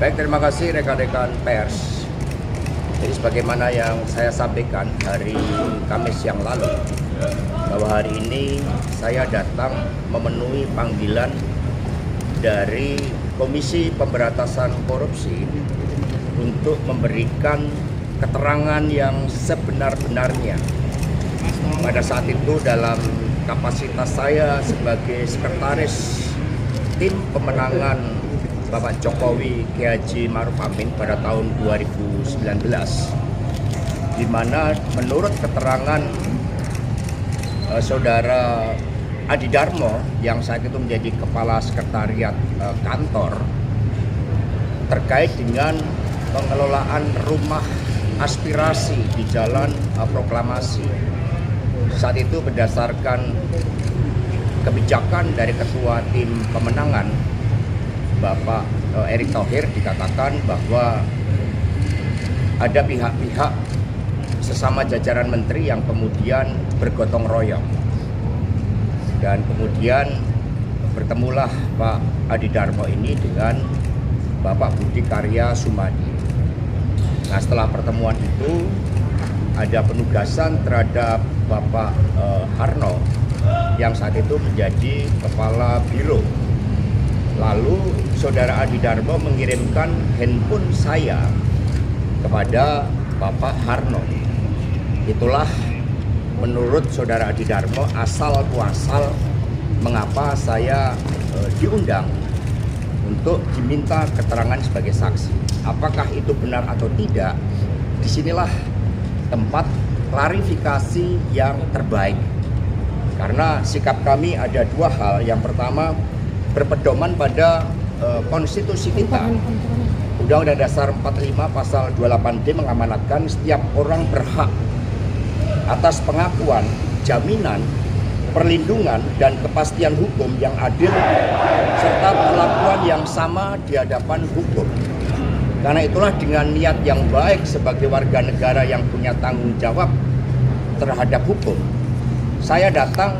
Baik, terima kasih rekan-rekan pers. Jadi sebagaimana yang saya sampaikan hari Kamis yang lalu, bahwa hari ini saya datang memenuhi panggilan dari Komisi Pemberantasan Korupsi untuk memberikan keterangan yang sebenar-benarnya. Pada saat itu dalam kapasitas saya sebagai sekretaris tim pemenangan Bapak Jokowi Kiai Haji Ma'ruf Amin pada tahun 2019, di mana menurut keterangan Saudara Adi Darmo yang saat itu menjadi kepala sekretariat kantor terkait dengan pengelolaan rumah aspirasi di Jalan Proklamasi. Saat itu berdasarkan kebijakan dari Ketua Tim Pemenangan Bapak Erick Thohir dikatakan bahwa ada pihak-pihak sesama jajaran menteri yang kemudian bergotong royong. Dan kemudian bertemulah Pak Adi Darmo ini dengan Bapak Budi Karya Sumadi. Nah, setelah pertemuan itu ada penugasan terhadap Bapak Harno yang saat itu menjadi kepala biro. Lalu Saudara Adi Darmo mengirimkan handphone saya kepada Bapak Harno. Itulah menurut Saudara Adi Darmo asal muasal mengapa saya diundang untuk diminta keterangan sebagai saksi. Apakah itu benar atau tidak? Disinilah tempat klarifikasi yang terbaik. Karena sikap kami ada dua hal. Yang pertama, berpedoman pada konstitusi kita. Undang-Undang Dasar 45 pasal 28D mengamanatkan setiap orang berhak atas pengakuan, jaminan, perlindungan, dan kepastian hukum yang adil serta perlakuan yang sama di hadapan hukum. Karena itulah dengan niat yang baik sebagai warga negara yang punya tanggung jawab terhadap hukum, saya datang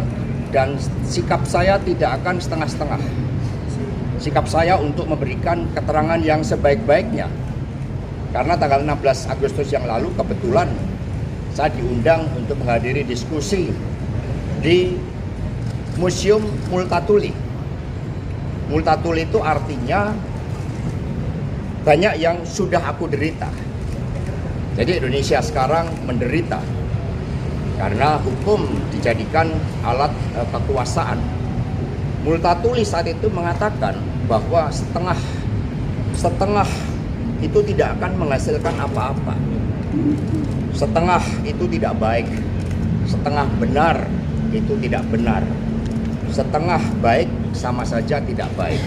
dan sikap saya tidak akan setengah-setengah. Sikap saya untuk memberikan keterangan yang sebaik-baiknya. Karena tanggal 16 Agustus yang lalu kebetulan saya diundang untuk menghadiri diskusi di Museum Multatuli. Multatuli itu artinya banyak yang sudah aku derita. Jadi Indonesia sekarang menderita karena hukum dijadikan alat kekuasaan. Multatuli saat itu mengatakan bahwa setengah itu tidak akan menghasilkan apa-apa. Setengah itu tidak baik. Setengah benar itu tidak benar. Setengah baik sama saja tidak baik.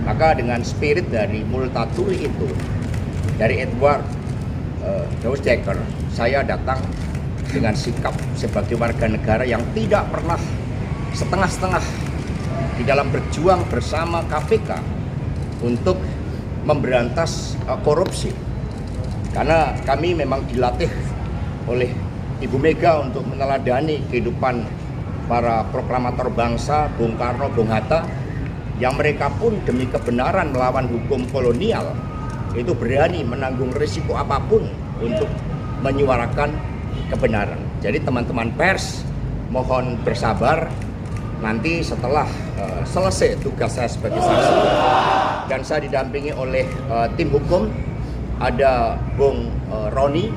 Maka dengan spirit dari Multatuli itu, dari Edward Dousteker, saya datang dengan sikap sebagai warga negara yang tidak pernah setengah-setengah di dalam berjuang bersama KPK untuk memberantas korupsi. Karena kami memang dilatih oleh Ibu Mega untuk meneladani kehidupan para proklamator bangsa, Bung Karno, Bung Hatta, yang mereka pun demi kebenaran melawan hukum kolonial itu berani menanggung risiko apapun untuk menyuarakan kebenaran. Jadi teman-teman pers mohon bersabar, nanti setelah selesai tugas saya sebagai saksi dan saya didampingi oleh tim hukum, ada Bung Roni,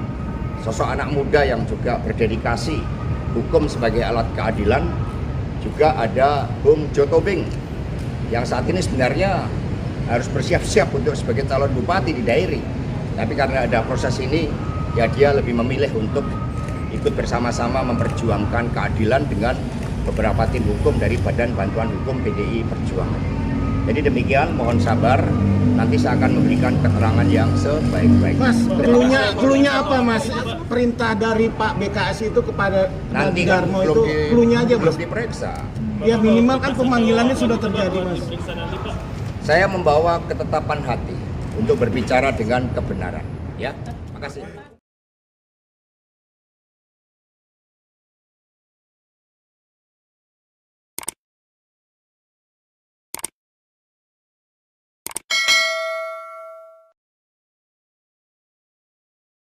sosok anak muda yang juga berdedikasi hukum sebagai alat keadilan, juga ada Bung Jotobing yang saat ini sebenarnya harus bersiap-siap untuk sebagai calon bupati di Dairi. Tapi karena ada proses ini, ya dia lebih memilih untuk ikut bersama-sama memperjuangkan keadilan dengan beberapa tim hukum dari Badan Bantuan Hukum PDI Perjuangan. Jadi demikian, mohon sabar. Nanti saya akan memberikan keterangan yang sebaik-baiknya. Mas, cluenya apa Mas? Perintah dari Pak BKS itu kepada nanti Darmo itu cluenya aja Mas? Belum diperiksa. Ya minimal kan pemanggilannya sudah terjadi Mas. Saya membawa ketetapan hati untuk berbicara dengan kebenaran. Ya, makasih.